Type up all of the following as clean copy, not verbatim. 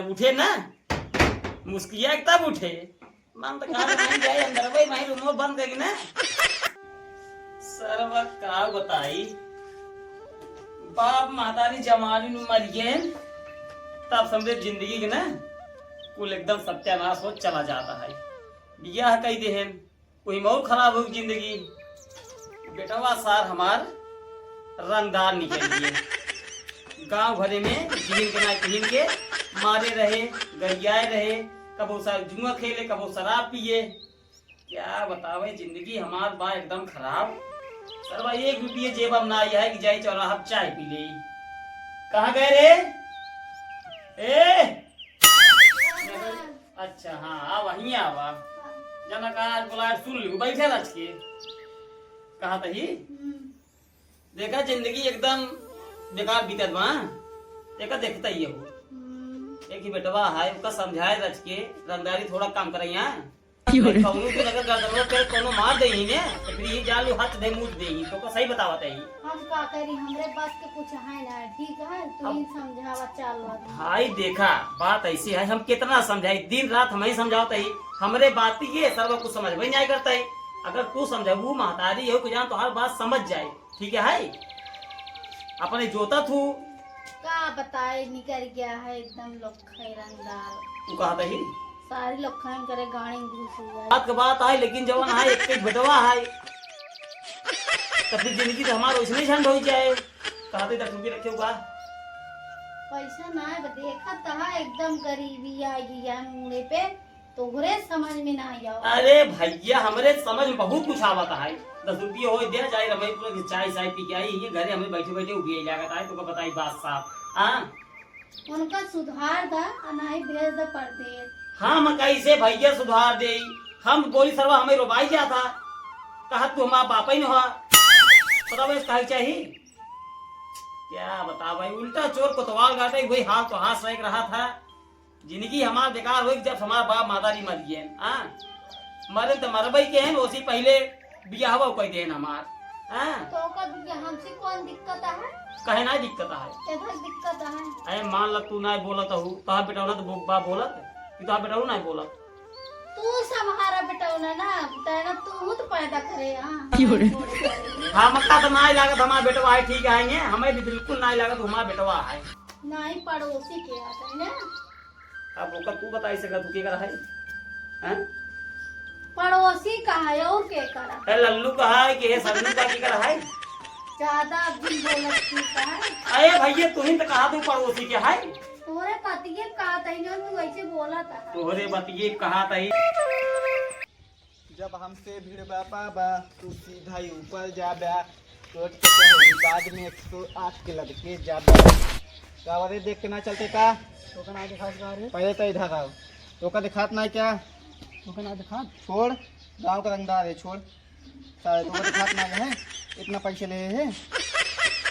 जब उठे ना मुस्किया तब उठे मन तो कहा जाए अंदर भाई मैं रूम बंद करेगी ना सर्व का बताई बाप मातारी जमानी मर गए तब समझे जिंदगी के ना कुल एकदम सत्यानाश हो चला जाता है। बियाह कही दे कोई मौत खराब हो जिंदगी। बेटवा सार हमार रंगदार निकल गए गांव भरे में जिन के ना जिन के मारे रहे गरियाए रहे कबो सार जुआ खेले कबो शराब पिए। क्या बतावे जिंदगी हमार बा एकदम खराब। सरवा 1 रुपये जेब में ना आया है कि जाई चौराहा चाय पी ले। कहाँ गए रे ए अच्छा हाँ आ वहीं आवा जना कहा आज बोला सुन ली बैठे रच के कहा तही देखा जिंदगी एकदम बेकार बीतत बा देखा देखता ही हो एक ही बेटवा है उसका समझाए रच के रंगदारी थोड़ा काम करे यहाँ कौनो के अगर गर्दनों पे कोनो मार देही ने तो फिर ये जालू हाथ दे मुंह देही तो को सही बतावत है हम का करी हमरे बात के कुछ है ना ठीक है तू ही समझावा चल भाई देखा बात ऐसी है हम कितना समझाई दिन रात हम ही समझावत है हमरे बात ये सर्व कुछ समझ में नहीं करता है। अगर तू समझाबू महतारी हो कि जान तो हर बात समझ जाए ठीक है अपने जोता थू का बताए निकल गया है एकदम लोग रंगदार तू कहा ही सारे लोग खान करे गाड़ी घुस गया बात का बात है लेकिन जवान है एक बेटवा है तो फिर जिंदगी तो हमारा उसने झंड हो जाए कहते 10 रुपये रखे हुआ पैसा ना है देखा था एकदम गरीबी आ गया मुड़े पे तो घरे समझ में ना आया। अरे भैया हमरे समझ में बहुत कुछ आवता है 10 रुपये हो दे जाए रमेश पूरा चाय चाय पी के आई ये घरे हमें बैठे बैठे उगे जाता है तो बताई बात साफ हाँ उनका सुधार दा अनाई भेज द परदेश हम कैसे भैया सुधार दे हम बोली सरवा हमें रोबाई जा था कहा तू हमारा बापा ही नहीं पता वैसे कहा चाहिए क्या बता भाई उल्टा चोर कोतवाल गाटे वही हाथ तो हाथ सेक रहा था। जिंदगी हमारा बेकार हुई जब हमारा बाप मातारी मर गए मरे तो मरबई के हैं उसी पहले बिया हवा कह दे हमार तो हमसे कौन दिक्कत है कहे ना दिक्कत है इधर दिक्कत है। अरे मान ल तू ना बोलत हूँ कहा बेटा ना तो बाप बोलत तो बेटा ना बोलत तू हमारा बेटा ना तेरा तू तो पैदा करे हम का तो ना लागत हमारा बेटवा है ठीक है हमें भी बिल्कुल ना लागत हमारा बेटवा है नहीं पड़ोसी के आते हैं ना। अब ओका तू बता सका तू के कर है पड़ोसी का है और के करा है लल्लू का है कि है सन्नू का की कर है ज्यादा भी बोलत की का है। अरे भैया तू ही तो कहा तू पड़ोसी के है तोरे पतिये कहा था ना तू ऐसे बोला था तोरे बतिये कहा था जब हमसे भीड़ बाबा तू सीधा ही ऊपर जा तो बाद में 108 के लड़के जा कावरे देख के ना चलते का तो ना दिखा पहले तो इधर आओ तो का दिखात ना क्या तो ना दिखा छोड़ गांव का रंगदार है छोड़ तो का दिखात ना है इतना पैसे ले है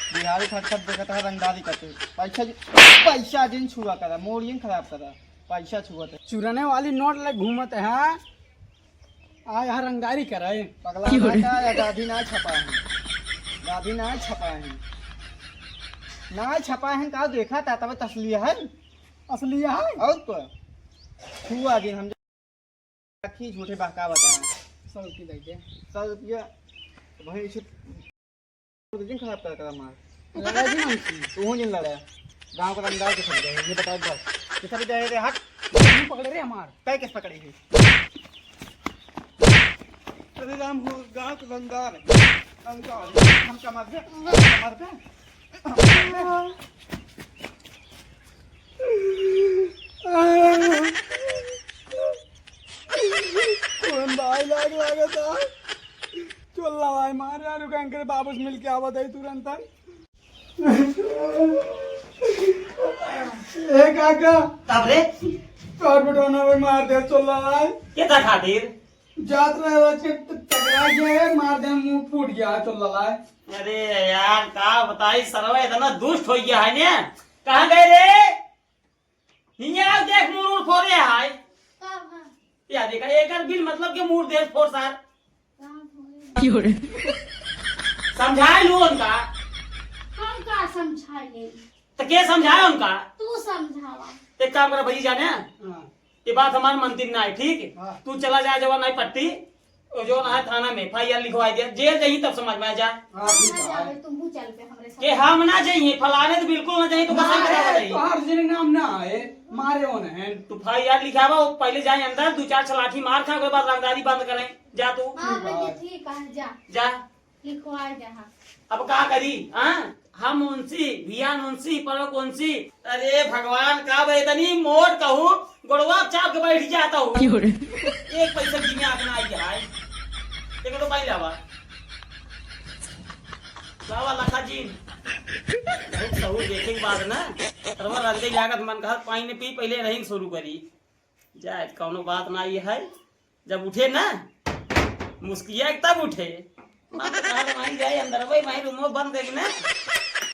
बिहारी खटखट देखता है रंगदारी करते पैसा जिन छुआ करा मोड़ियन खराब करा पैसा छुआ चुराने वाली नोट ले घूमत है आ यहाँ रंगदारी कराए पगला गाधी ना छपा है गाधी ना छपा है ना छपा है का देखा था तब तसलिया है असलिया है और तो छुआ दिन हम रखी झूठे बहका बताए 100 रुपये दे दे 100 रुपया भाई इसे दिन खराब कर मार लड़ा जी हमसे तू जिन लड़ा गांव का रंगदार के सब गए ये बता बस किधर जाए रे हट पकड़े रे हमार काय किस पकड़ी है अरे राम हो गांव का रंगदार हम का मार दे कौन भाई लाग था चल भाई मार यार रुकान करे वापस मिल के आवत है तुरंत ए काका तब रे कार बटोना में मार दे चल भाई ये था खातिर जात रहे के टकरा गया मार दे मुंह फूट गया चल भाई। अरे यार का बताई सरवा इतना दुष्ट हो गया है ने कहाँ गए रे हिया देख मुंह फोड़े है या देखा एक बिल मतलब के मूड देश फोर सार समझाए लो उनका हम का समझाए तो क्या समझाया उनका? तू समझावा। एक काम करो भजी जाने, हाँ ये बात हमारे मंदिर ना है, ठीक? हाँ। तू चला जा जवान नहीं पट्टी, जो ना है थाना में FIR लिखवा दिया, जेल जाइए तब समझ में आ जा हाँ ठीक ना है जावे तुम चल पे हमरे साथ। कि हम ना जाइए, फलाने तो बिल्कुल ना जाइए, तो कसम खा बताइए। तो हर जने नाम ना आए मारे होने हैं। तू FIR लिखावा, वो पहले जाए अंदर, 2-4 छलाठी मार खा, उसके बाद रंगदारी बंद करें। जा तू हाँ भैया ठीक है, जा जा। लिखवा जहाँ। अब क्या करी? हम मुंशी भिया मुंशी परक मुंशी, अरे भगवान का बेतनी मोट कहूँ गोड़वा चाप के बैठ जाता हूँ। एक पैसा की में आगना आई है, देखो तो पाई लावा लावा लखा जी बहुत सहू देखे के बाद ना तरवा रंगे लागत मन कहा पानी पी पहले रही शुरू करी जाए कौनो बात ना ये है। जब उठे ना मुस्किया तब उठे, मां तो कहा माई जाए अंदर भाई माई रूम में बंद करी ना